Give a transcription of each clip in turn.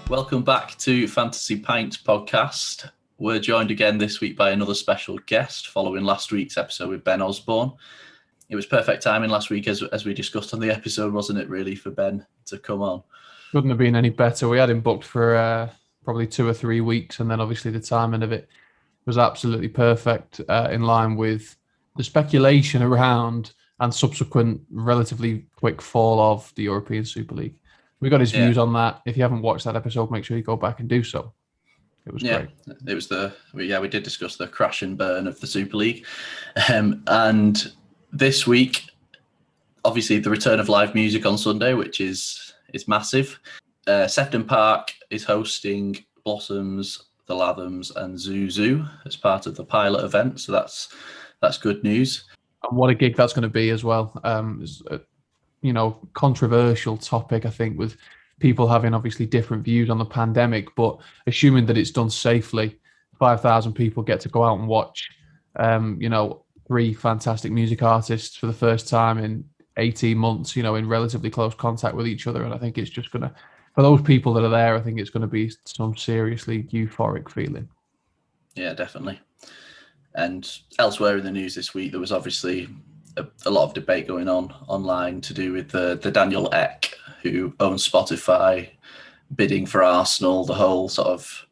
Welcome back to Fantasy Pints Podcast. We're joined again this week by another special guest following last week's episode with Ben Osborne. It was perfect timing last week as we discussed on the episode, wasn't it, really, for Ben to come on? Couldn't have been any better. We had him booked for probably 2 or 3 weeks, and then obviously the timing of it was absolutely perfect, in line with the speculation around and subsequent relatively quick fall of the European Super League. We got his views on that. If you haven't watched that episode, make sure you go back and do so. It was great. It was we did discuss the crash and burn of the Super League. And this week, obviously the return of live music on Sunday, which is massive. Sefton Park is hosting Blossoms, the Lathams and Zuzu as part of the pilot event. So that's good news. And what a gig that's going to be as well. Controversial topic, I think, with people having obviously different views on the pandemic, but assuming that it's done safely, 5,000 people get to go out and watch, 3 fantastic music artists for the first time in 18 months, in relatively close contact with each other. And I think it's just going to, for those people that are there, I think it's going to be some seriously euphoric feeling. Yeah, definitely. And elsewhere in the news this week, there was obviously a lot of debate going on online to do with the Daniel Ek, who owns Spotify, bidding for Arsenal, the whole sort of,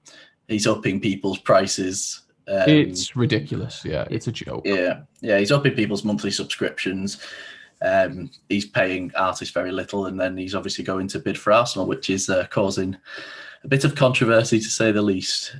he's upping people's prices. It's ridiculous. Yeah, it's a joke. Yeah, he's upping people's monthly subscriptions. He's paying artists very little, and then he's obviously going to bid for Arsenal, which is causing a bit of controversy, to say the least.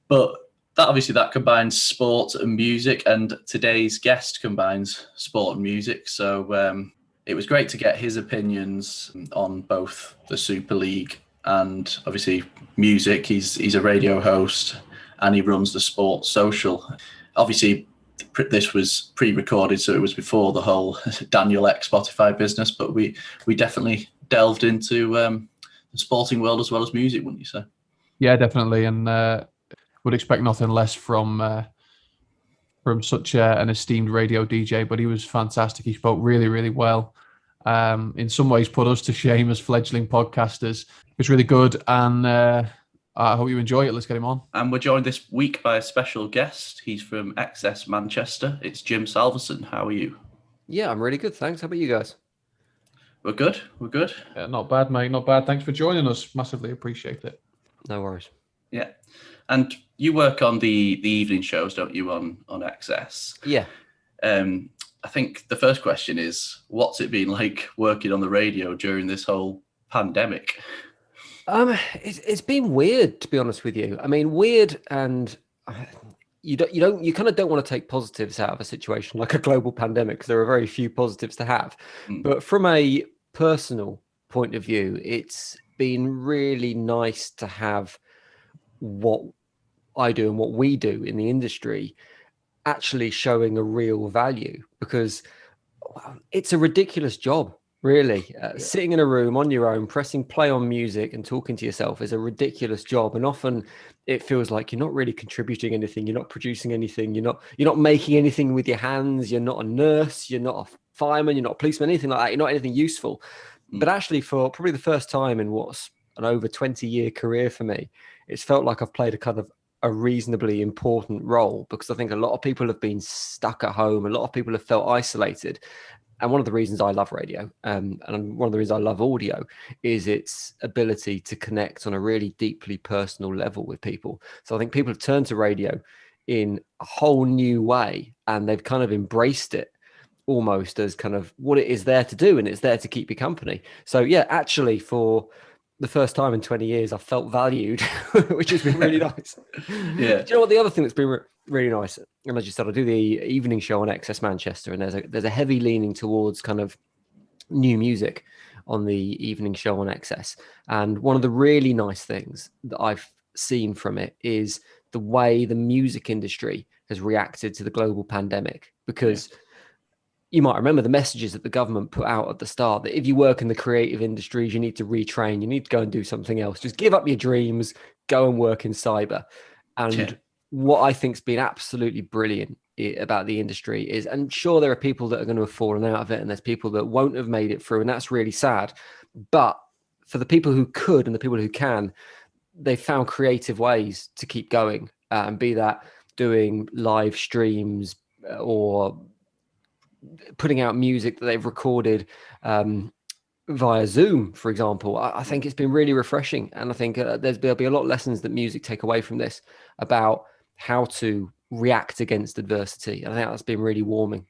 But that combines sport and music, and today's guest combines sport and music. So it was great to get his opinions on both the Super League and obviously music. He's a radio host and he runs the Sports Social. Obviously, this was pre-recorded, so it was before the whole Daniel Ek Spotify business, but we definitely delved into the sporting world as well as music, wouldn't you say? Yeah, definitely. And would expect nothing less from such an esteemed radio DJ, but he was fantastic. He spoke really, really well. In some ways put us to shame as fledgling podcasters. It was really good, and I hope you enjoy it. Let's get him on. And we're joined this week by a special guest. He's from XS Manchester. It's Jim Salveson. How are you? Yeah, I'm really good, thanks. How about you guys? We're good. Yeah, not bad, mate. Not bad. Thanks for joining us. Massively appreciate it. No worries. Yeah. And you work on the evening shows, don't you, on XS? Yeah. I think the first question is, what's it been like working on the radio during this whole pandemic? It's been weird, to be honest with you. I mean, weird, and you kind of don't want to take positives out of a situation like a global pandemic, because there are very few positives to have. But from a personal point of view, it's been really nice to have what I do and what we do in the industry actually showing a real value, because it's a ridiculous job, really. Sitting in a room on your own, pressing play on music and talking to yourself is a ridiculous job. And often it feels like you're not really contributing anything. You're not producing anything. You're not making anything with your hands. You're not a nurse. You're not a fireman. You're not a policeman, anything like that. You're not anything useful. But actually, for probably the first time in what's an over 20-year career for me, it's felt like I've played a reasonably important role, because I think a lot of people have been stuck at home. A lot of people have felt isolated. And one of the reasons I love radio, and one of the reasons I love audio, is its ability to connect on a really deeply personal level with people. So I think people have turned to radio in a whole new way, and they've kind of embraced it almost as kind of what it is there to do, and it's there to keep you company. So yeah, actually, for the first time in 20 years, I felt valued, which has been really nice. Yeah. Do you know what? The other thing that's been really nice, and as you said, I do the evening show on XS Manchester, and there's a heavy leaning towards kind of new music on the evening show on XS. And one of the really nice things that I've seen from it is the way the music industry has reacted to the global pandemic, because you might remember the messages that the government put out at the start, that if you work in the creative industries, you need to retrain, you need to go and do something else. Just give up your dreams, go and work in cyber. And what I think's been absolutely brilliant about the industry is, and sure, there are people that are going to have fallen out of it, and there's people that won't have made it through, and that's really sad. But for the people who could and the people who can, they found creative ways to keep going, and be that doing live streams or putting out music that they've recorded via Zoom, for example. I think it's been really refreshing, and I think there'll be a lot of lessons that music take away from this about how to react against adversity. I think that's been really warming.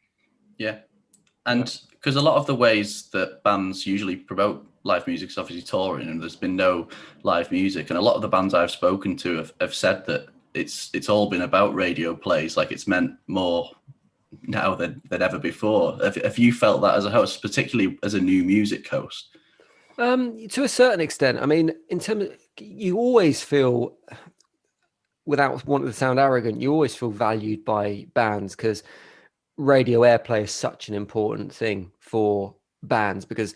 Yeah, and because a lot of the ways that bands usually promote live music is obviously touring, and there's been no live music, and a lot of the bands I've spoken to have said that it's all been about radio plays, like it's meant more now than ever before. Have you felt that as a host, particularly as a new music host? To a certain extent. I mean, in terms of, you always feel, without wanting to sound arrogant, you always feel valued by bands, because radio airplay is such an important thing for bands, because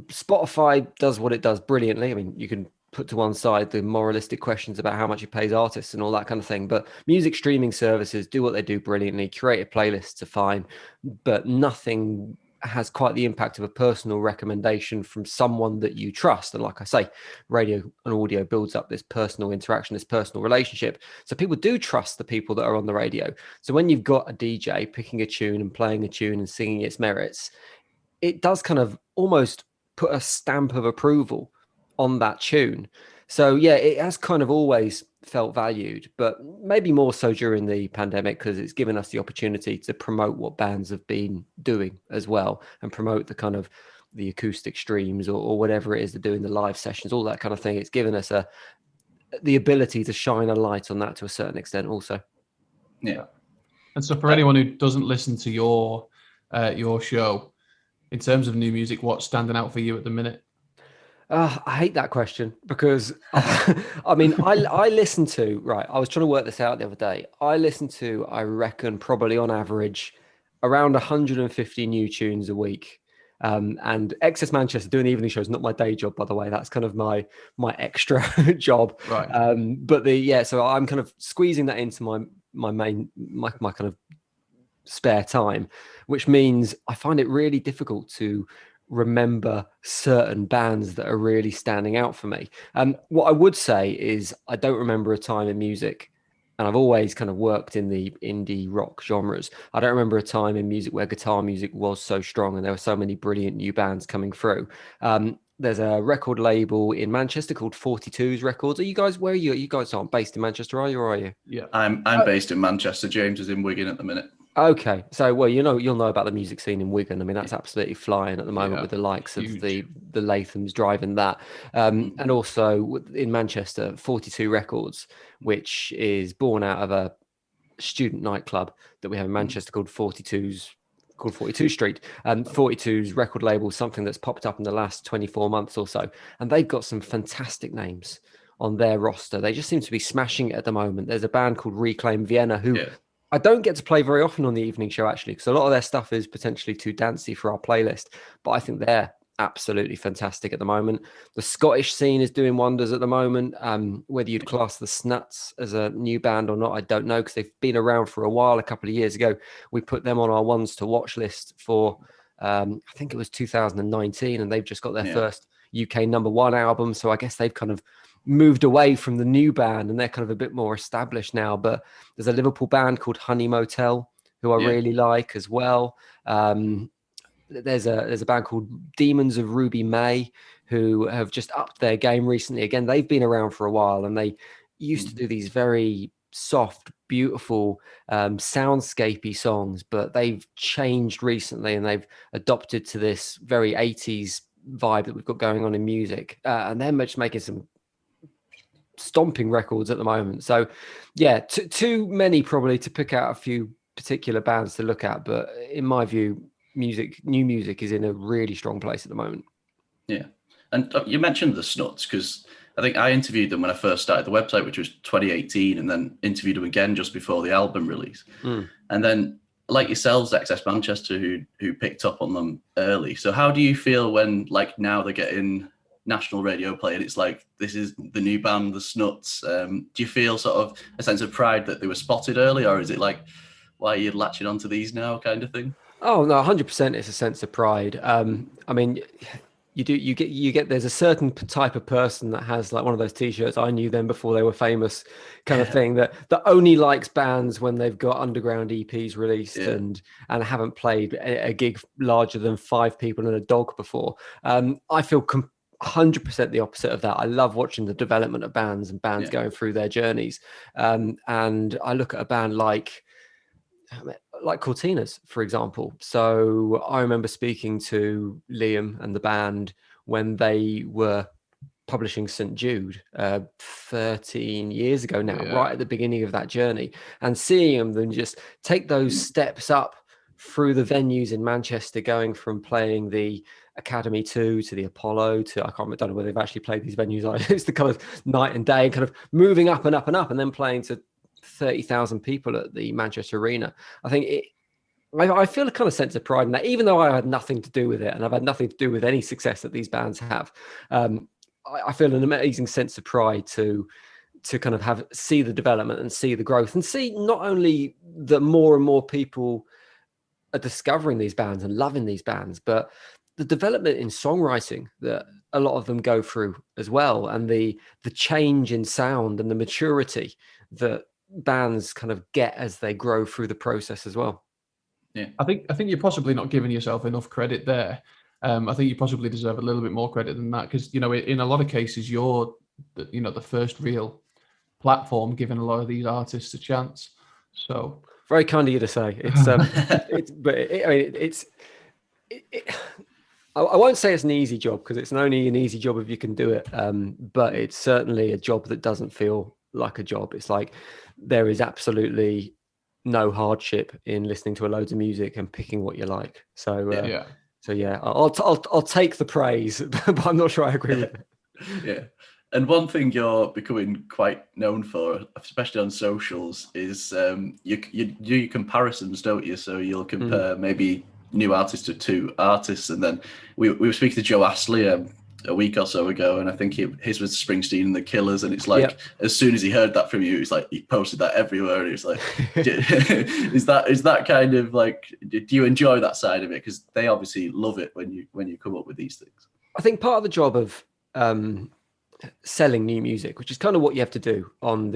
Spotify does what it does brilliantly. I mean, you can put to one side the moralistic questions about how much it pays artists and all that kind of thing, but music streaming services do what they do brilliantly. Curated playlists are fine, but nothing has quite the impact of a personal recommendation from someone that you trust. And like I say, radio and audio builds up this personal interaction, this personal relationship. So people do trust the people that are on the radio. So when you've got a DJ picking a tune and playing a tune and singing its merits, it does kind of almost put a stamp of approval on that tune. So yeah, it has kind of always felt valued, but maybe more so during the pandemic, because it's given us the opportunity to promote what bands have been doing as well, and promote the kind of the acoustic streams or whatever it is they're doing, the live sessions, all that kind of thing. It's given us the ability to shine a light on that to a certain extent also. Yeah. And so for anyone who doesn't listen to your show, in terms of new music, what's standing out for you at the minute? I hate that question, because I mean, I listen to, right, I was trying to work this out the other day. I listen to, I reckon, probably on average around 150 new tunes a week. And Excess Manchester, doing the evening show, is not my day job, by the way. That's kind of my extra job. Right. So I'm kind of squeezing that into my kind of spare time, which means I find it really difficult to remember certain bands that are really standing out for me. What I would say is I don't remember a time in music, and I've always kind of worked in the indie rock genres. I don't remember a time in music where guitar music was so strong and there were so many brilliant new bands coming through. There's a record label in Manchester called 42's Records. Are you guys, where are you? You guys aren't based in Manchester, are you, or are you? Yeah, I'm based in Manchester. James is in Wigan at the minute. Okay, so well, you'll know about the music scene in Wigan. I mean, that's absolutely flying at the moment, with the likes of the Lathams driving that, and also in Manchester, 42 Records, which is born out of a student nightclub that we have in Manchester called 42 Street. 42's record label, something that's popped up in the last 24 months or so, and they've got some fantastic names on their roster. They just seem to be smashing it at the moment. There's a band called Reclaim Vienna who I don't get to play very often on the evening show, actually, because a lot of their stuff is potentially too dancey for our playlist, but I think they're absolutely fantastic at the moment. The Scottish scene is doing wonders at the moment. Whether you'd class the Snuts as a new band or not, I don't know, because they've been around for a while. A couple of years ago, we put them on our ones to watch list for, I think it was 2019, and they've just got their first UK #1 album. So I guess they've kind of moved away from the new band and they're kind of a bit more established now. But there's a Liverpool band called Honey Motel who I really like as well. There's a band called Demons of Ruby May who have just upped their game recently. Again, they've been around for a while, and they used to do these very soft, beautiful, soundscapey songs, but they've changed recently and they've adopted to this very 80s vibe that we've got going on in music. And they're just making some stomping records at the moment. So yeah, too many probably to pick out a few particular bands to look at, but in my view, new music is in a really strong place at the moment. Yeah. And you mentioned the Snuts, because I think I interviewed them when I first started the website, which was 2018, and then interviewed them again just before the album release. And then, like yourselves, Excess Manchester, who picked up on them early. So how do you feel when, like, now they're getting national radio play and it's like, this is the new band, the Snuts? Do you feel sort of a sense of pride that they were spotted early, or is it like, why are you latching onto these now kind of thing? Oh, no, 100% it's a sense of pride. I mean, you get there's a certain type of person that has like one of those t-shirts, I knew them before they were famous, kind of thing, that only likes bands when they've got underground EPs released and haven't played a gig larger than 5 people and a dog before. I feel 100% the opposite of that. I love watching the development of bands and bands going through their journeys. And I look at a band like Cortinas, for example. So I remember speaking to Liam and the band when they were publishing St. Jude 13 years ago now, right at the beginning of that journey, and seeing them just take those steps up through the venues in Manchester, going from playing the Academy 2 to the Apollo to, I don't know whether they've actually played these venues. It's the kind of night and day, kind of moving up and up and up, and then playing to 30,000 people at the Manchester Arena. I think I feel a kind of sense of pride in that, even though I had nothing to do with it and I've had nothing to do with any success that these bands have. I feel an amazing sense of pride to kind of see the development and see the growth, and see not only that more and more people are discovering these bands and loving these bands, but the development in songwriting that a lot of them go through as well, and the change in sound and the maturity that bands kind of get as they grow through the process as well. Yeah, I think you're possibly not giving yourself enough credit there. I think you possibly deserve a little bit more credit than that, because in a lot of cases you're the first real platform giving a lot of these artists a chance. So very kind of you to say. I won't say it's an easy job, because it's only an easy job if you can do it. But it's certainly a job that doesn't feel like a job. It's like there is absolutely no hardship in listening to loads of music and picking what you like. So I'll take the praise, but I'm not sure I agree with it. Yeah. And one thing you're becoming quite known for, especially on socials, is you do your comparisons, don't you? So you'll compare maybe new artists to 2 artists, and then we were speaking to Joe Astley a week or so ago, and I think his was Springsteen and the Killers, and it's like as soon as he heard that from you, it's like he posted that everywhere, and he was like, is that kind of like, do you enjoy that side of it? Because they obviously love it when you come up with these things. I think part of the job of selling new music, which is kind of what you have to do on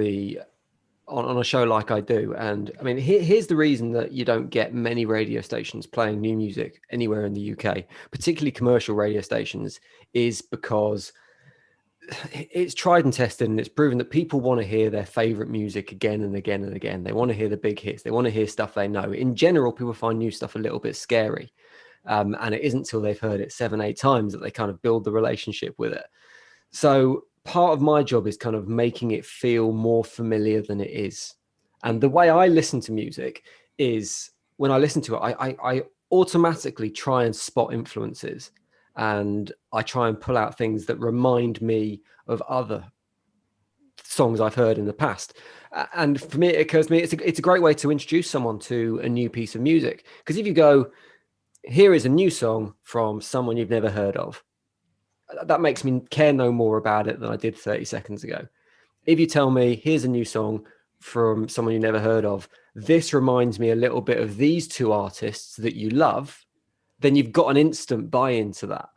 a show like I do. And I mean, here's the reason that you don't get many radio stations playing new music anywhere in the UK, particularly commercial radio stations, is because it's tried and tested, and it's proven that people want to hear their favorite music again and again and again. They want to hear the big hits. They want to hear stuff they know. In general, people find new stuff a little bit scary. And it isn't until they've heard it 7-8 times that they kind of build the relationship with it. So part of my job is kind of making it feel more familiar than it is. And the way I listen to music is, when I listen to it, I automatically try and spot influences, and I try and pull out things that remind me of other songs I've heard in the past. And for me, it occurs to me, it's a great way to introduce someone to a new piece of music. Because if you go, here is a new song from someone you've never heard of, that makes me care no more about it than I did 30 seconds ago. If you tell me, here's a new song from someone you never heard of, this reminds me a little bit of these 2 artists that you love, then you've got an instant buy-in to that.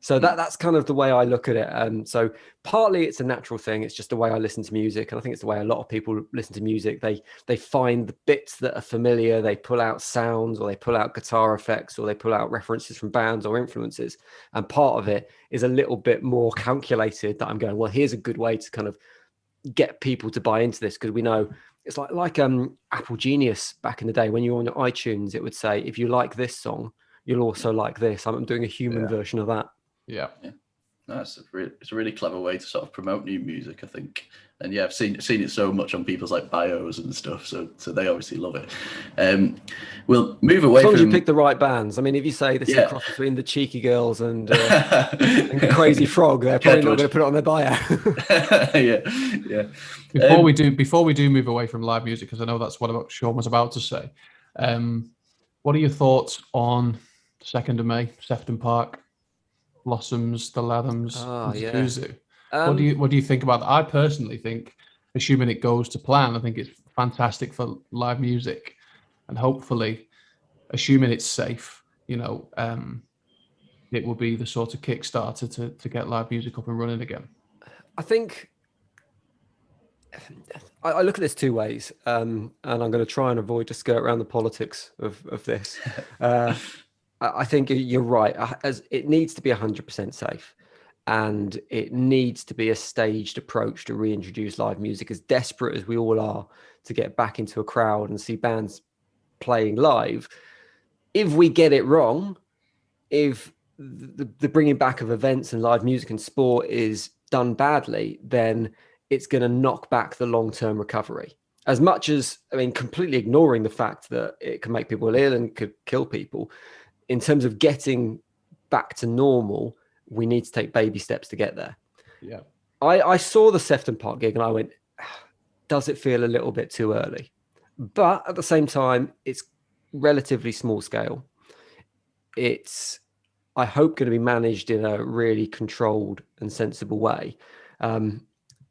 So that's kind of the way I look at it. So partly it's a natural thing. It's just the way I listen to music. And I think it's the way a lot of people listen to music. They find the bits that are familiar. They pull out sounds, or they pull out guitar effects, or they pull out references from bands or influences. And part of it is a little bit more calculated, that I'm going, well, here's a good way to kind of get people to buy into this. Because we know it's like Apple Genius back in the day. When you were on your iTunes, it would say, if you like this song, you'll also like this. I'm doing a human version of that. Yeah. No, it's a really clever way to sort of promote new music, I think. And yeah, I've seen it so much on people's like bios and stuff, so they obviously love it. We'll move away. As long as you pick the right bands. I mean, if you say this is a cross between the Cheeky Girls and Crazy Frog, they're probably not going to put it on their bio. yeah. Before we do move away from live music, because I know that's what Sean was about to say. What are your thoughts on 2nd of May, Sefton Park? Blossoms, the Lathams, Zuzu. What do you think about that? I personally think, assuming it goes to plan, I think it's fantastic for live music, and hopefully, assuming it's safe, it will be the sort of Kickstarter to get live music up and running again? I think I look at this two ways, and I'm going to try and avoid to skirt around the politics of this. I think you're right. As it needs to be 100% safe, and it needs to be a staged approach to reintroduce live music. As desperate as we all are to get back into a crowd and see bands playing live, if we get it wrong, if the bringing back of events and live music and sport is done badly, then it's going to knock back the long-term recovery. As much as, I mean, completely ignoring the fact that it can make people ill and could kill people, in terms of getting back to normal, we need to take baby steps to get there. Yeah. I saw the Sefton Park gig and I went, does it feel a little bit too early? But at the same time, it's relatively small scale. It's, I hope, going to be managed in a really controlled and sensible way.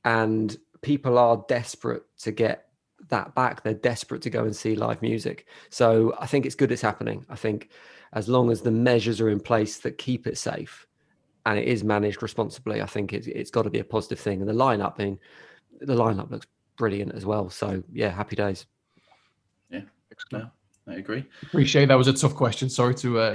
And people are desperate to get that back. They're desperate to go and see live music. So I think it's good it's happening. I think as long as the measures are in place that keep it safe and it is managed responsibly, I think it's got to be a positive thing. And the lineup looks brilliant as well. So yeah, happy days. Yeah, no, I agree. Appreciate that was a tough question. Sorry to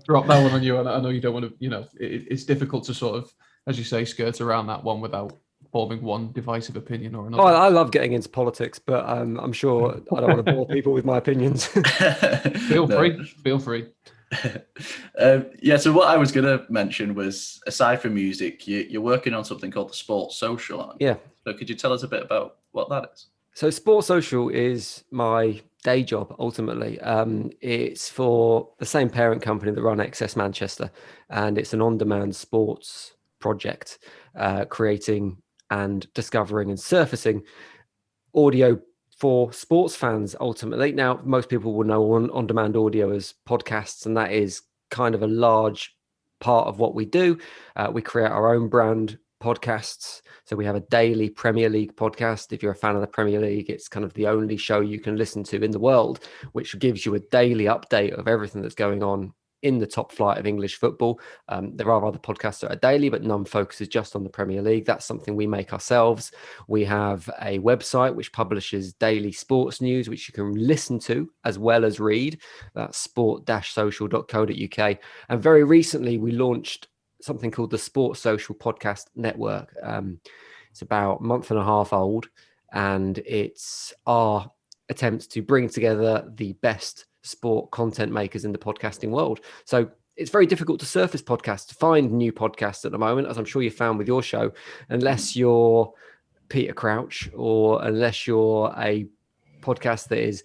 drop that one on you. And I know you don't want to, it's difficult to sort of, as you say, skirt around that one without forming one divisive opinion or another. Oh, I love getting into politics, but I'm sure I don't want to bore people with my opinions. Feel free. Yeah, so what I was going to mention was, aside from music, you're working on something called the Sports Social, aren't you? Yeah. So could you tell us a bit about what that is? So Sports Social is my day job, ultimately. It's for the same parent company that run XS Manchester, and it's an on-demand sports project, creating and discovering and surfacing audio for sports fans, ultimately. Now, most people will know on-demand audio as podcasts, and that is kind of a large part of what we do. We create our own brand podcasts. So we have a daily Premier League podcast. If you're a fan of the Premier League, it's kind of the only show you can listen to in the world, which gives you a daily update of everything that's going on in the top flight of English football. There are other podcasts that are daily, but none focuses just on the Premier League. That's something we make ourselves. We have a website which publishes daily sports news, which you can listen to as well as read. That's sport-social.co.uk. And very recently, we launched something called the Sports Social Podcast Network. It's about a month and a half old, and it's our attempt to bring together the best sport content makers in the podcasting world. So it's very difficult to surface podcasts, to find new podcasts at the moment, as I'm sure you found with your show, unless you're Peter Crouch or unless you're a podcast that is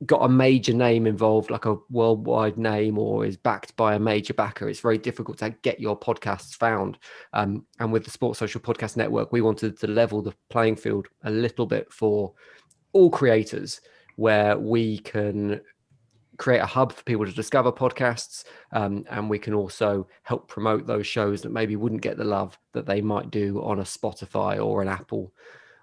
got a major name involved, like a worldwide name, or is backed by a major backer. It's very difficult to get your podcasts found. And with the Sports Social Podcast Network, we wanted to level the playing field a little bit for all creators, where we can create a hub for people to discover podcasts, and we can also help promote those shows that maybe wouldn't get the love that they might do on a Spotify or an Apple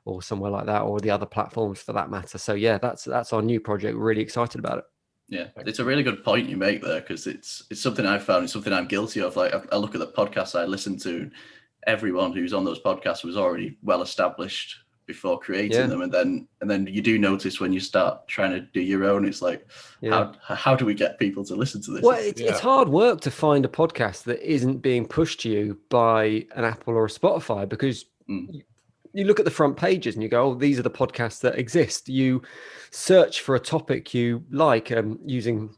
or somewhere like that, or the other platforms for that matter. So yeah, that's our new project. We're really excited about it. Yeah, it's a really good point you make there, because it's something I've found, it's something I'm guilty of. Like, I look at the podcasts I listen to, everyone who's on those podcasts was already well established before creating them, and then you do notice when you start trying to do your own, it's like, how do we get people to listen to this? Well, it's hard work to find a podcast that isn't being pushed to you by an Apple or a Spotify, because you look at the front pages and you go, oh, these are the podcasts that exist. You search for a topic you like using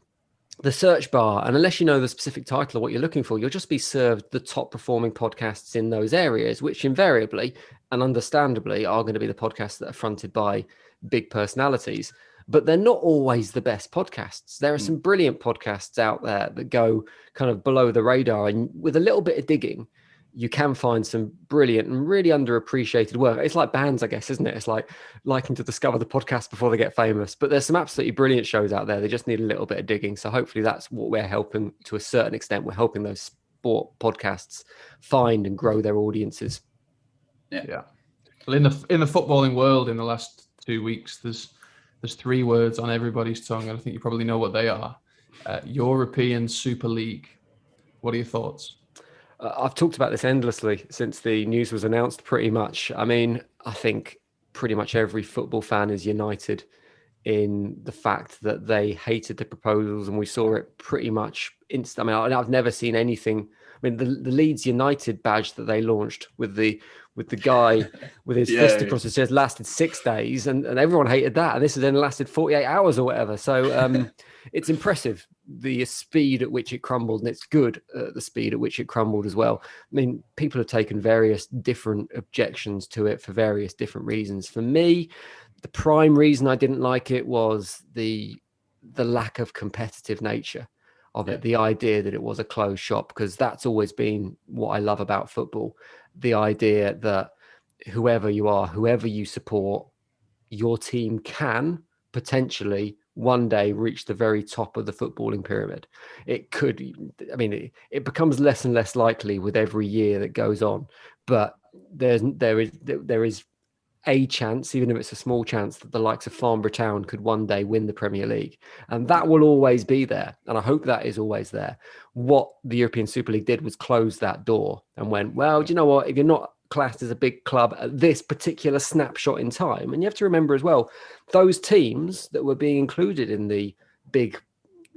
the search bar, and unless you know the specific title of what you're looking for, you'll just be served the top performing podcasts in those areas, which invariably and understandably are going to be the podcasts that are fronted by big personalities. But they're not always the best podcasts. There are some brilliant podcasts out there that go kind of below the radar, and with a little bit of digging, you can find some brilliant and really underappreciated work. It's like bands, I guess, isn't it? It's like liking to discover the podcast before they get famous. But there's some absolutely brilliant shows out there. They just need a little bit of digging. So hopefully that's what we're helping to a certain extent. We're helping those sport podcasts find and grow their audiences. Yeah. Well, in the footballing world, in the last 2 weeks, there's 3 words on everybody's tongue, and I think you probably know what they are. European Super League. What are your thoughts? I've talked about this endlessly since the news was announced, pretty much. I mean, I think pretty much every football fan is united in the fact that they hated the proposals, and we saw it pretty much instant. I mean, I've never seen anything. I mean, the Leeds United badge that they launched with the guy with his fist across his chest lasted 6 days, and everyone hated that. And this has then lasted 48 hours or whatever. So it's impressive, the speed at which it crumbled, and it's good the speed at which it crumbled as well. I mean, people have taken various different objections to it for various different reasons. For me, the prime reason I didn't like it was the lack of competitive nature of it, the idea that it was a closed shop, because that's always been what I love about football. The idea that whoever you are, whoever you support, your team can potentially one day reach the very top of the footballing pyramid. It could, I mean, it becomes less and less likely with every year that goes on, but there is a chance, even if it's a small chance, that the likes of Farnborough Town could one day win the Premier League. And that will always be there. And I hope that is always there. What the European Super League did was close that door and went, well, do you know what? If you're not classed as a big club at this particular snapshot in time, and you have to remember as well, those teams that were being included in the big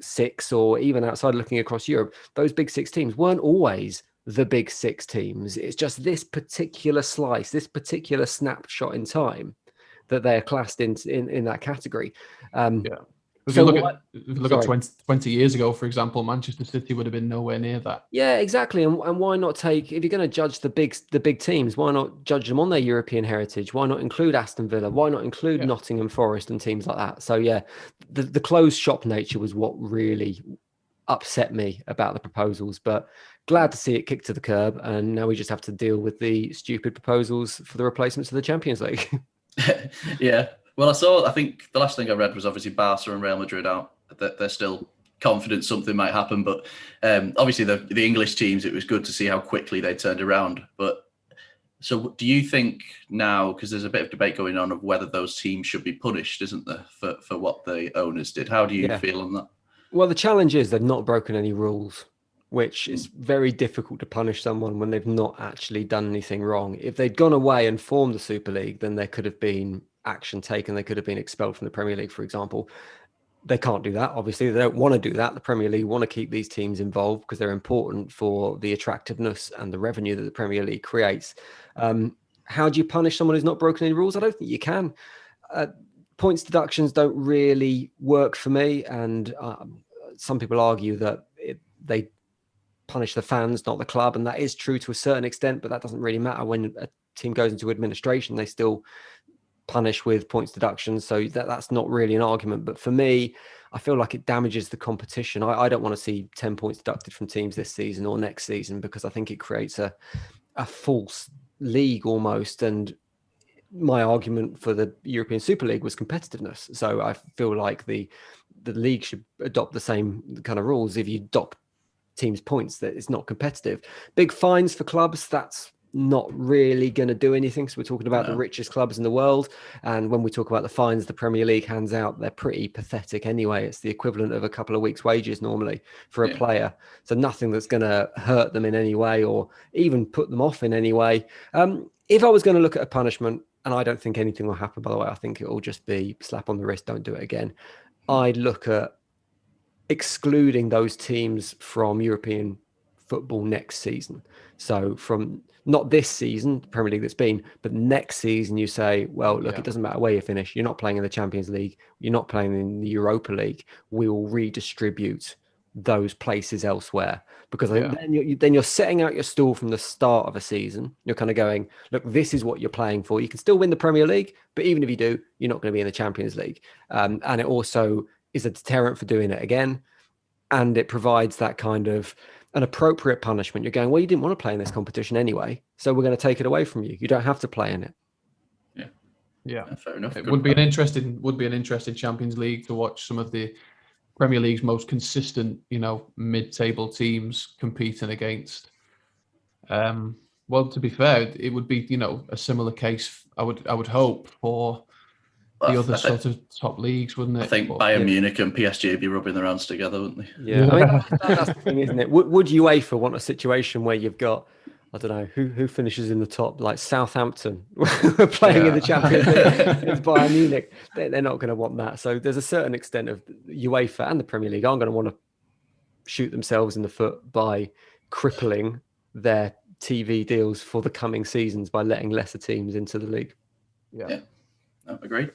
six, or even outside looking across Europe, those big six teams weren't always the big six teams. It's just this particular slice, this particular snapshot in time that they're classed in that category. If you look at 20 years ago, for example, Manchester City would have been nowhere near that. Yeah, exactly. And why not take, if you're going to judge the big teams, why not judge them on their European heritage? Why not include Aston Villa? Why not include Nottingham Forest and teams like that? So yeah, the closed shop nature was what really upset me about the proposals, but glad to see it kicked to the curb, and now we just have to deal with the stupid proposals for the replacements of the Champions League. Yeah. Well, I think the last thing I read was obviously Barca and Real Madrid out, that they're still confident something might happen, but obviously the English teams, it was good to see how quickly they turned around. But so do you think now, because there's a bit of debate going on of whether those teams should be punished, isn't there, for what the owners did? How do you feel on that? Well, the challenge is they've not broken any rules, which is very difficult to punish someone when they've not actually done anything wrong. If they'd gone away and formed the Super League, then there could have been action taken. They could have been expelled from the Premier League, for example. They can't do that. Obviously, they don't want to do that. The Premier League want to keep these teams involved because they're important for the attractiveness and the revenue that the Premier League creates. How do you punish someone who's not broken any rules? I don't think you can. Points deductions don't really work for me. And some people argue that they punish the fans, not the club. And that is true to a certain extent, but that doesn't really matter. When a team goes into administration, they still punish with points deductions. So that's not really an argument. But for me, I feel like it damages the competition. I don't want to see 10 points deducted from teams this season or next season, because I think it creates a false league almost. And my argument for the European Super League was competitiveness. So I feel like the league should adopt the same kind of rules. If you dock teams' points, that it's not competitive. Big fines for clubs, that's not really going to do anything. So we're talking about the richest clubs in the world. And when we talk about the fines the Premier League hands out, they're pretty pathetic anyway. It's the equivalent of a couple of weeks' wages normally for a player. So nothing that's going to hurt them in any way or even put them off in any way. If I was going to look at a punishment, and I don't think anything will happen, by the way, I think it will just be slap on the wrist, don't do it again. I'd look at excluding those teams from European football next season. So from not this season, the Premier League that's been, but next season you say, well, look, it doesn't matter where you finish. You're not playing in the Champions League. You're not playing in the Europa League. We will redistribute those places elsewhere, because then you're setting out your stall from the start of a season. You're kind of going, look, this is what you're playing for. You can still win the Premier League, but even if you do, you're not going to be in the Champions League. And it also is a deterrent for doing it again. And it provides that kind of an appropriate punishment. You're going, well, you didn't want to play in this competition anyway, so we're going to take it away from you. You don't have to play in it. Yeah, fair enough. It would be an interesting Champions League to watch some of the Premier League's most consistent, mid-table teams competing against. Well, to be fair, it would be, a similar case. I would hope for the other sort of top leagues, wouldn't it? I think Bayern Munich and PSG would be rubbing their hands together, wouldn't they? Yeah, I mean, that's the thing, isn't it? Would UEFA want a situation where you've got, I don't know, who finishes in the top, like Southampton playing in the Champions League? It's Bayern Munich. They're not going to want that. So there's a certain extent of UEFA and the Premier League aren't going to want to shoot themselves in the foot by crippling their TV deals for the coming seasons by letting lesser teams into the league. Yeah, I agree.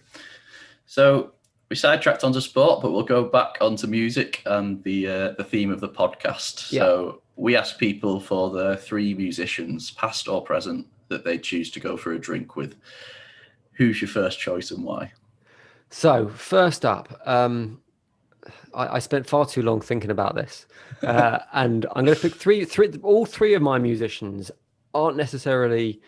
So we sidetracked onto sport, but we'll go back onto music and the theme of the podcast. Yeah. So we asked people for the 3 musicians, past or present, that they choose to go for a drink with. Who's your first choice and why? So first up, I spent far too long thinking about this, and I'm going to pick three. All 3 of my musicians aren't necessarily.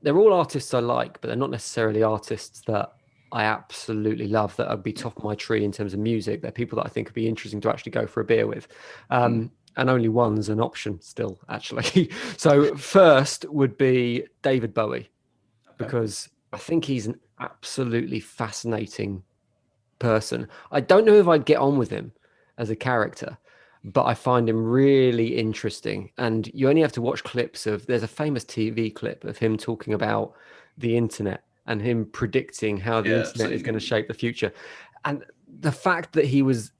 They're all artists I like, but they're not necessarily artists that I absolutely love, that would be top of my tree in terms of music. They're people that I think would be interesting to actually go for a beer with. And only one's an option still, actually. So first would be David Bowie, because I think he's an absolutely fascinating person. I don't know if I'd get on with him as a character, but I find him really interesting. And you only have to watch clips of, there's a famous TV clip of him talking about the internet and him predicting how the internet is going to shape the future. And the fact that he was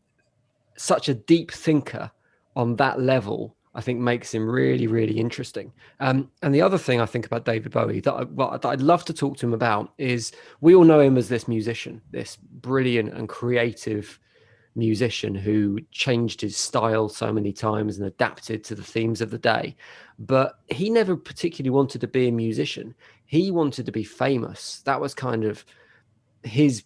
such a deep thinker on that level, I think makes him really, really interesting. And the other thing I think about David Bowie that I'd love to talk to him about is, we all know him as this musician, this brilliant and creative musician who changed his style so many times and adapted to the themes of the day. But he never particularly wanted to be a musician. He wanted to be famous. That was kind of his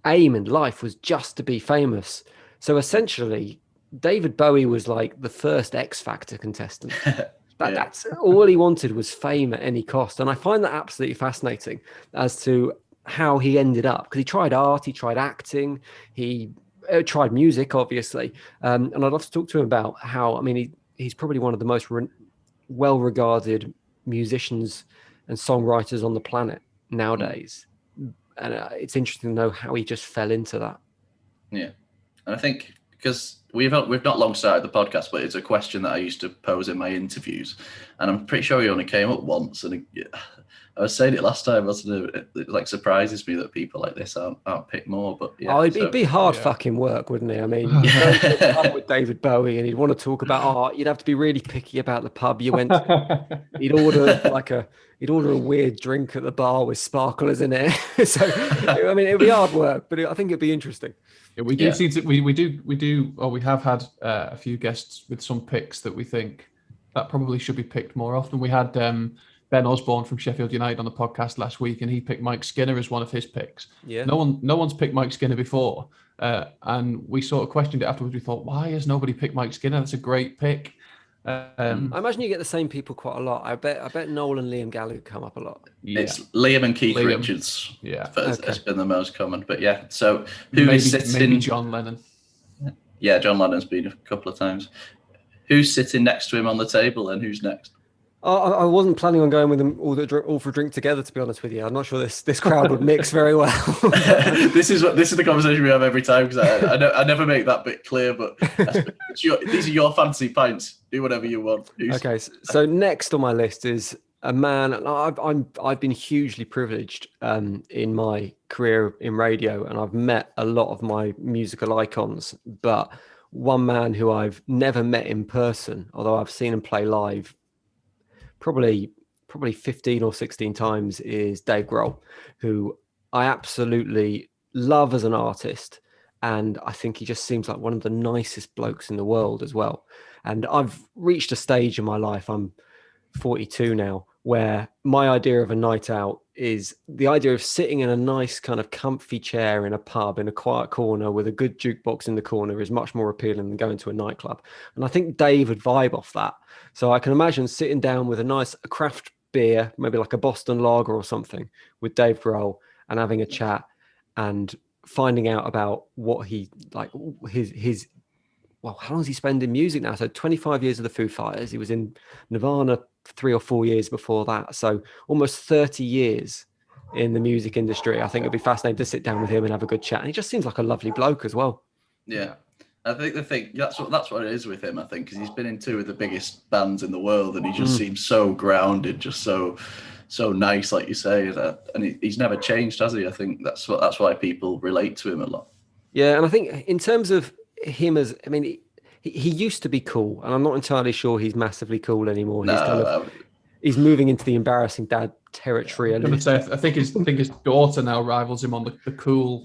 aim in life, was just to be famous. So essentially, David Bowie was like the first X Factor contestant. That's all he wanted, was fame at any cost. And I find that absolutely fascinating as to how he ended up, because he tried art, he tried acting, he tried music, obviously. And I'd love to talk to him about how, I mean, he's probably one of the most well-regarded musicians and songwriters on the planet nowadays. And it's interesting to know how he just fell into that. Yeah. And I think, because we've not long started the podcast, but it's a question that I used to pose in my interviews, and I'm pretty sure he only came up once. And I was saying it last time, wasn't it? It like surprises me that people like this aren't picked more. But it'd be hard fucking work, wouldn't it? I mean, you go with David Bowie, and he'd want to talk about art. You'd have to be really picky about the pub you went to. He'd order a weird drink at the bar with sparklers in it. So I mean, it'd be hard work, but I think it'd be interesting. Yeah, we do see we have had a few guests with some picks that we think that probably should be picked more often. We had Ben Osborne from Sheffield United on the podcast last week, and he picked Mike Skinner as one of his picks. Yeah. No one's picked Mike Skinner before, and we sort of questioned it afterwards. We thought, why has nobody picked Mike Skinner? That's a great pick. I imagine you get the same people quite a lot. I bet Noel and Liam Gallagher come up a lot. Yeah. It's Liam and Keith Richards. Yeah, it's been the most common. But yeah, so maybe John Lennon. Yeah, John Lennon's been a couple of times. Who's sitting next to him on the table, and who's next? I wasn't planning on going with them all for a drink together, to be honest with you. I'm not sure this crowd would mix very well. This is the conversation we have every time, because I never make that bit clear. But these are your fancy pints. Do whatever you want. Okay, so next on my list is a man. I've been hugely privileged in my career in radio, and I've met a lot of my musical icons. But one man who I've never met in person, although I've seen him play live probably 15 or 16 times, is Dave Grohl, who I absolutely love as an artist. And I think he just seems like one of the nicest blokes in the world as well. And I've reached a stage in my life, I'm 42 now, where my idea of a night out is the idea of sitting in a nice kind of comfy chair in a pub in a quiet corner with a good jukebox in the corner is much more appealing than going to a nightclub. And I think Dave would vibe off that. So I can imagine sitting down with a nice craft beer, maybe like a Boston Lager or something, with Dave Grohl, and having a chat and finding out about what he like, his how long has he spent in music now? So 25 years of the Foo Fighters. He was in Nirvana 3 or 4 years before that. So almost 30 years in the music industry. I think it'd be fascinating to sit down with him and have a good chat. And he just seems like a lovely bloke as well. Yeah. I think that's what it is with him. I think because he's been in two of the biggest bands in the world, and he just seems so grounded, just so nice, like you say. And he's never changed, has he? I think that's why people relate to him a lot. Yeah, and I think in terms of him he used to be cool, and I'm not entirely sure he's massively cool anymore. He's moving into the embarrassing dad territory. I'm going to say, I think his daughter now rivals him on the cool.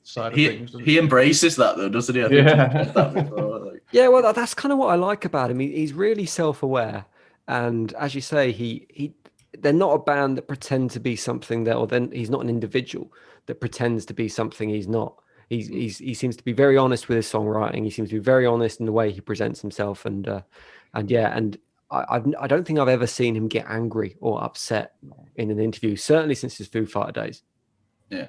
Side of things. He embraces that though, doesn't he? I think he said that before, Yeah, well, that's kind of what I like about him. He's really self-aware, and as you say, they're not a band that pretend to be something he's not an individual that pretends to be something he's not. He seems to be very honest with his songwriting. He seems to be very honest in the way he presents himself, and I don't think I've ever seen him get angry or upset in an interview. Certainly since his Foo Fighter days. Yeah.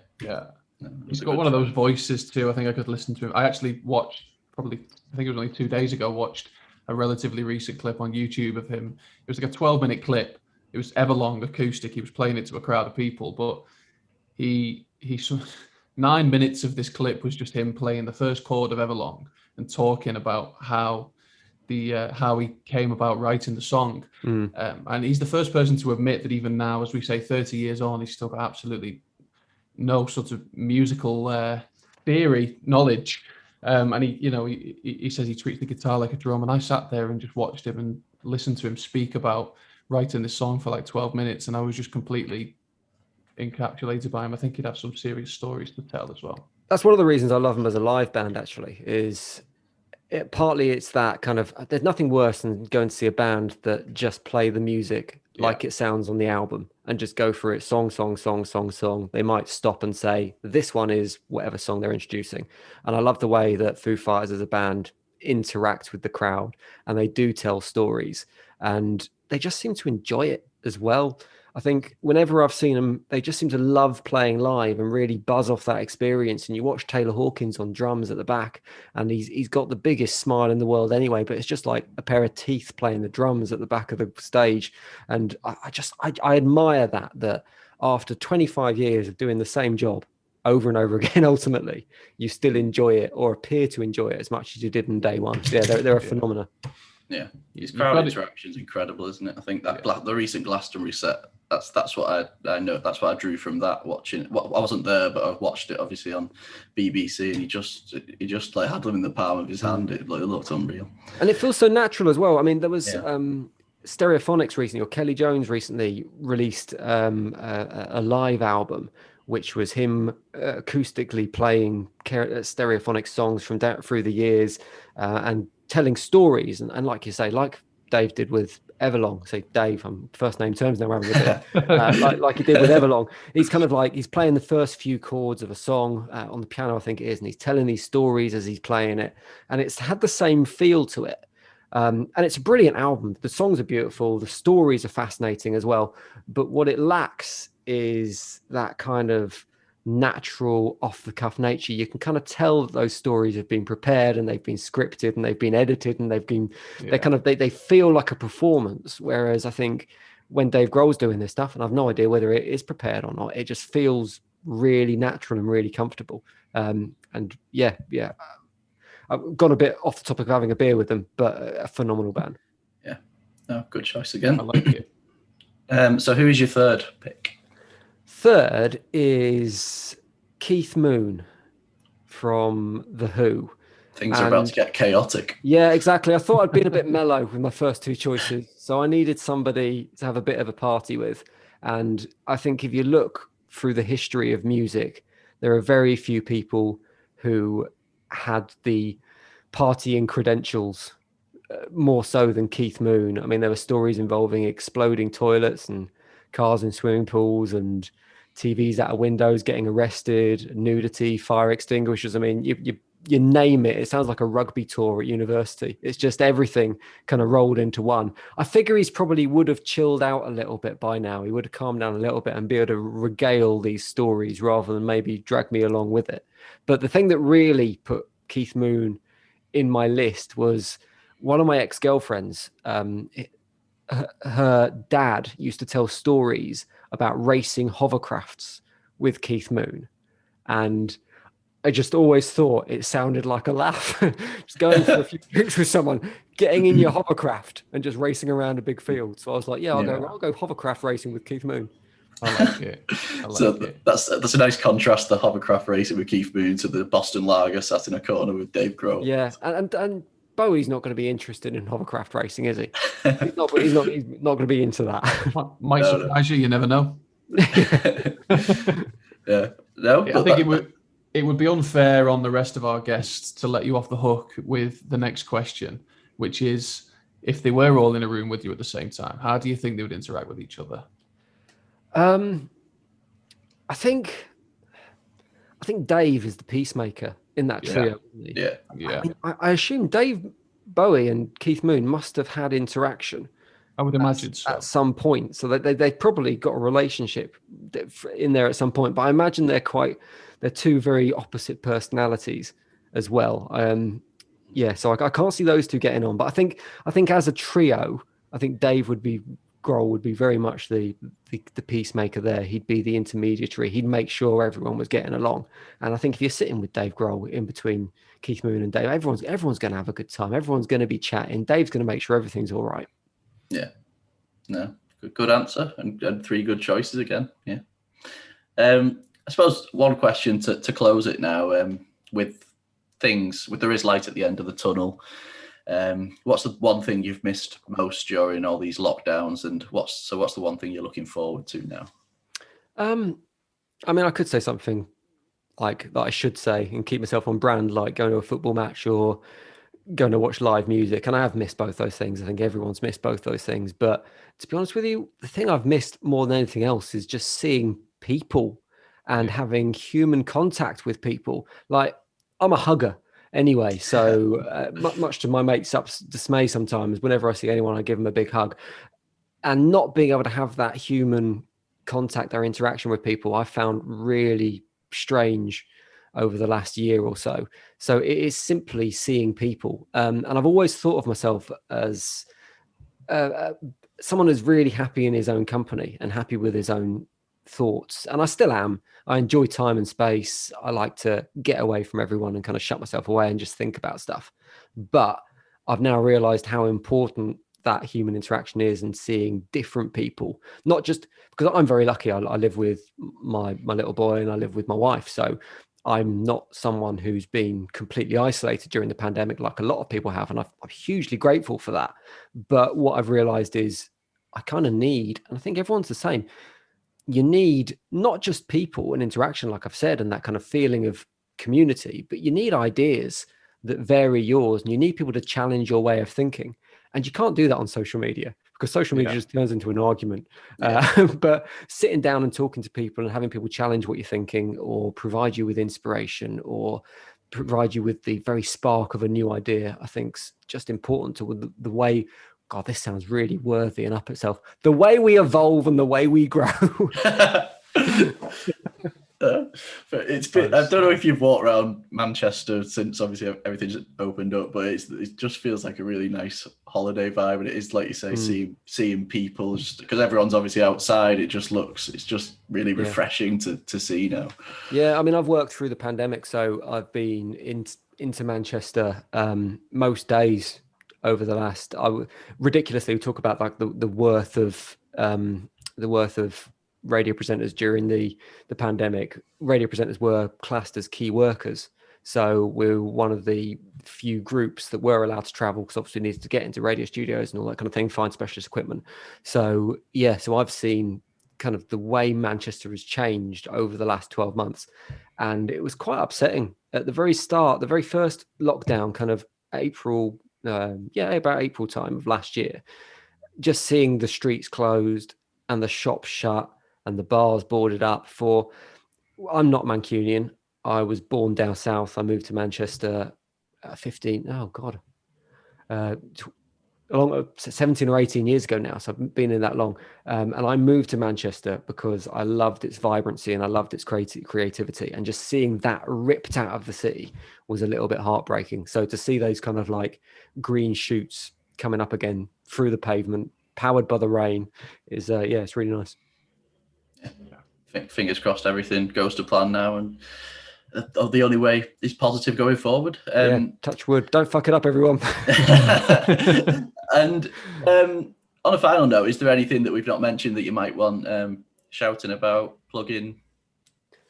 He's got one of those voices too. I think I could listen to him. I actually watched I think it was only 2 days ago, watched a relatively recent clip on YouTube of him. It was like a 12-minute clip. It was Everlong acoustic. He was playing it to a crowd of people, but he 9 minutes of this clip was just him playing the first chord of Everlong and talking about how he came about writing the song. And he's the first person to admit that even now, as we say, 30 years on, he's still got absolutely no sort of musical theory knowledge. And he says he treats the guitar like a drum. And I sat there and just watched him and listened to him speak about writing this song for like 12 minutes. And I was just completely encapsulated by him. I think he'd have some serious stories to tell as well. That's one of the reasons I love him as a live band, actually, partly it's that kind of, there's nothing worse than going to see a band that just play the music like it sounds on the album and just go through it song. They might stop and say, this one is whatever song they're introducing. And I love the way that Foo Fighters as a band interact with the crowd, and they do tell stories, and they just seem to enjoy it as well. I think whenever I've seen them, they just seem to love playing live and really buzz off that experience. And you watch Taylor Hawkins on drums at the back, and he's got the biggest smile in the world anyway, but it's just like a pair of teeth playing the drums at the back of the stage. And I admire that after 25 years of doing the same job over and over again, ultimately, you still enjoy it or appear to enjoy it as much as you did on day one. Yeah, they're a phenomena. Yeah, his crowd interaction is incredible, isn't it? I think that the recent Glastonbury set, that's what I know. That's what I drew from that watching it. I wasn't there, but I watched it obviously on BBC, and he just like had them in the palm of his hand. It looked unreal, and it feels so natural as well. I mean, there was Stereophonics recently, or Kelly Jones recently released a live album, which was him acoustically playing Stereophonics songs from through the years and telling stories, and like you say, like Dave did with Everlong. Say Dave, I'm first name terms now, like he did with Everlong. He's kind of like, he's playing the first few chords of a song on the piano, I think it is, and he's telling these stories as he's playing it, and it's had the same feel to it. And it's a brilliant album. The songs are beautiful, the stories are fascinating as well, but what it lacks is that kind of natural off-the-cuff nature. You can kind of tell that those stories have been prepared and they've been scripted and they've been edited and they've been they feel like a performance, whereas I think when Dave Grohl's doing this stuff, and I've no idea whether it is prepared or not, it just feels really natural and really comfortable. I've gone a bit off the topic of having a beer with them, but a phenomenal band. Good choice again. I like it. So who is your third pick? Third is Keith Moon from The Who. Things are about to get chaotic. Yeah, exactly. I thought I'd been a bit mellow with my first two choices, so I needed somebody to have a bit of a party with. And I think if you look through the history of music, there are very few people who had the partying credentials more so than Keith Moon. I mean, there were stories involving exploding toilets and cars in swimming pools and TVs out of windows getting arrested, nudity, fire extinguishers. I mean, you name it. It sounds like a rugby tour at university. It's just everything kind of rolled into one. I figure he's probably would have chilled out a little bit by now. He would have calmed down a little bit and be able to regale these stories rather than maybe drag me along with it. But the thing that really put Keith Moon in my list was one of my ex-girlfriends. Her dad used to tell stories about racing hovercrafts with Keith Moon. And I just always thought it sounded like a laugh. Just going for a few drinks with someone, getting in your hovercraft and just racing around a big field. So I was like, yeah, I'll go hovercraft racing with Keith Moon. I like it. That's a nice contrast, the hovercraft racing with Keith Moon to the Boston Lager sat in a corner with Dave Grohl. Yeah, and Bowie's not going to be interested in hovercraft racing, is he? He's not going to be into that. Might surprise you. You never know. Yeah, no. I think it would be unfair on the rest of our guests to let you off the hook with the next question, which is, if they were all in a room with you at the same time, how do you think they would interact with each other? I think Dave is the peacemaker in that trio. Yeah. I mean, I assume Dave Bowie and Keith Moon must have had interaction. I would imagine so. At some point, so that they probably got a relationship in there at some point. But I imagine they're two very opposite personalities as well. So I can't see those two getting on. But I think as a trio, I think Grohl would be very much the peacemaker there. He'd be the intermediary. He'd make sure everyone was getting along. And I think if you're sitting with Dave Grohl in between Keith Moon and Dave, everyone's going to have a good time. Everyone's going to be chatting. Dave's going to make sure everything's all right. Yeah. No, good answer and three good choices again. Yeah. I suppose one question to close it now, with there is light at the end of the tunnel. What's the one thing you've missed most during all these lockdowns, and what's the one thing you're looking forward to now? I mean, I could say something like that I should say and keep myself on brand, like going to a football match or going to watch live music. And I have missed both those things. I think everyone's missed both those things. But to be honest with you, the thing I've missed more than anything else is just seeing people and having human contact with people. Like, I'm a hugger anyway. So much to my mates' dismay sometimes, whenever I see anyone, I give them a big hug. And not being able to have that human contact or interaction with people, I found really strange over the last year or so. So it is simply seeing people. And I've always thought of myself as someone who's really happy in his own company and happy with his own thoughts. And I still am. I enjoy time and space. I like to get away from everyone and kind of shut myself away and just think about stuff. But I've now realized how important that human interaction is, and seeing different people, not just because I'm very lucky. I live with my little boy and I live with my wife. So I'm not someone who's been completely isolated during the pandemic like a lot of people have. And I'm hugely grateful for that. But what I've realized is I kind of need, and I think everyone's the same, you need not just people and interaction, like I've said, and that kind of feeling of community, but you need ideas that vary yours, and you need people to challenge your way of thinking. And you can't do that on social media, because social media just turns into an argument. But sitting down and talking to people and having people challenge what you're thinking, or provide you with inspiration, or provide you with the very spark of a new idea, I think's just important to the way, God, this sounds really worthy and up itself, the way we evolve and the way we grow. But it's been, I don't know if you've walked around Manchester since obviously everything's opened up, but it just feels like a really nice holiday vibe, and it is, like you say, seeing people, just because everyone's obviously outside. It's just really refreshing to see now. Yeah, I mean, I've worked through the pandemic, so I've been into Manchester most days over the last. Ridiculously, we talk about like the worth of radio presenters during the pandemic. Radio presenters were classed as key workers. So we're one of the few groups that were allowed to travel, because obviously we needed to get into radio studios and all that kind of thing, find specialist equipment. So I've seen kind of the way Manchester has changed over the last 12 months. And it was quite upsetting at the very start, the very first lockdown, kind of April, about April time of last year, just seeing the streets closed and the shops shut and the bars boarded up. I'm not Mancunian. I was born down south. I moved to Manchester 17 or 18 years ago now. So I've been in that long. And I moved to Manchester because I loved its vibrancy and I loved its creativity. And just seeing that ripped out of the city was a little bit heartbreaking. So to see those kind of like green shoots coming up again through the pavement, powered by the rain, is it's really nice. Fingers crossed everything goes to plan now, and the only way is positive going forward. Touch wood. Don't fuck it up, everyone. And on a final note, is there anything that we've not mentioned that you might want shouting about, plugging?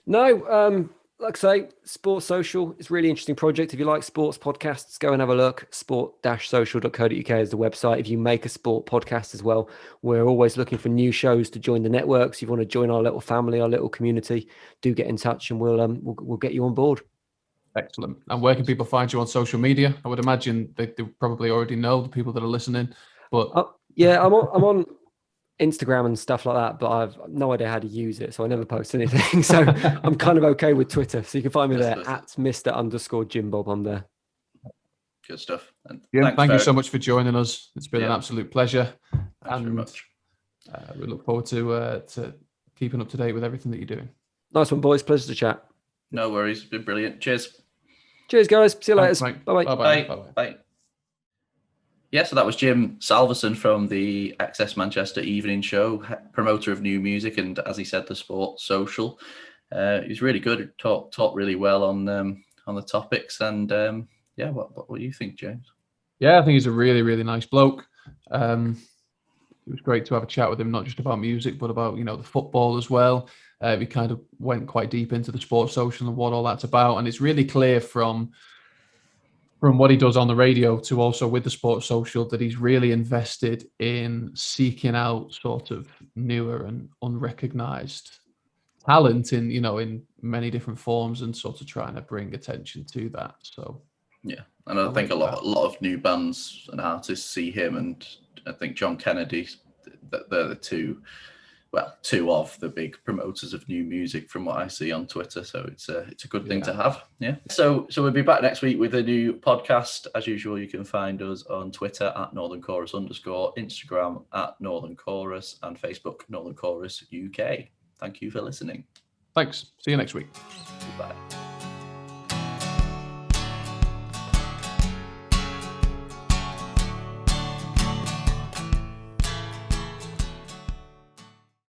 No, like I say, Sports Social is a really interesting project. If you like sports podcasts, go and have a look. sport-social.co.uk is the website. If you make a sport podcast as well, we're always looking for new shows to join the network. So if you want to join our little family, our little community, do get in touch and we'll get you on board. Excellent. And where can people find you on social media? I would imagine they probably already know, the people that are listening. But I'm on Instagram and stuff like that, but I've no idea how to use it, so I never post anything. So I'm kind of okay with Twitter. So you can find me there at Mr_Jimbob. I'm there. Good stuff. And thank you so much for joining us. It's been an absolute pleasure. Thanks very much. We look forward to keeping up to date with everything that you're doing. Nice one, boys. Pleasure to chat. No worries. It's been brilliant. Cheers. Cheers, guys. See you later. Bye-bye. Bye. Yeah, so that was Jim Salveson from the Access Manchester Evening Show, promoter of new music, and as he said, the Sports Social. He's really good. Talked really well on the topics, and what do you think, James? Yeah, I think he's a really, really nice bloke. It was great to have a chat with him, not just about music, but about the football as well. We kind of went quite deep into the Sports Social and what all that's about, and it's really clear from what he does on the radio to also with the Sports Social that he's really invested in seeking out sort of newer and unrecognized talent in many different forms and sort of trying to bring attention to that. So yeah, and I think a lot of new bands and artists see him, and I think John Kennedy, they're the two of the big promoters of new music from what I see on Twitter. So it's a good thing to have. Yeah. So we'll be back next week with a new podcast. As usual, you can find us on Twitter at Northern Chorus _, Instagram at Northern Chorus, and Facebook Northern Chorus UK. Thank you for listening. Thanks. See you next week. Bye.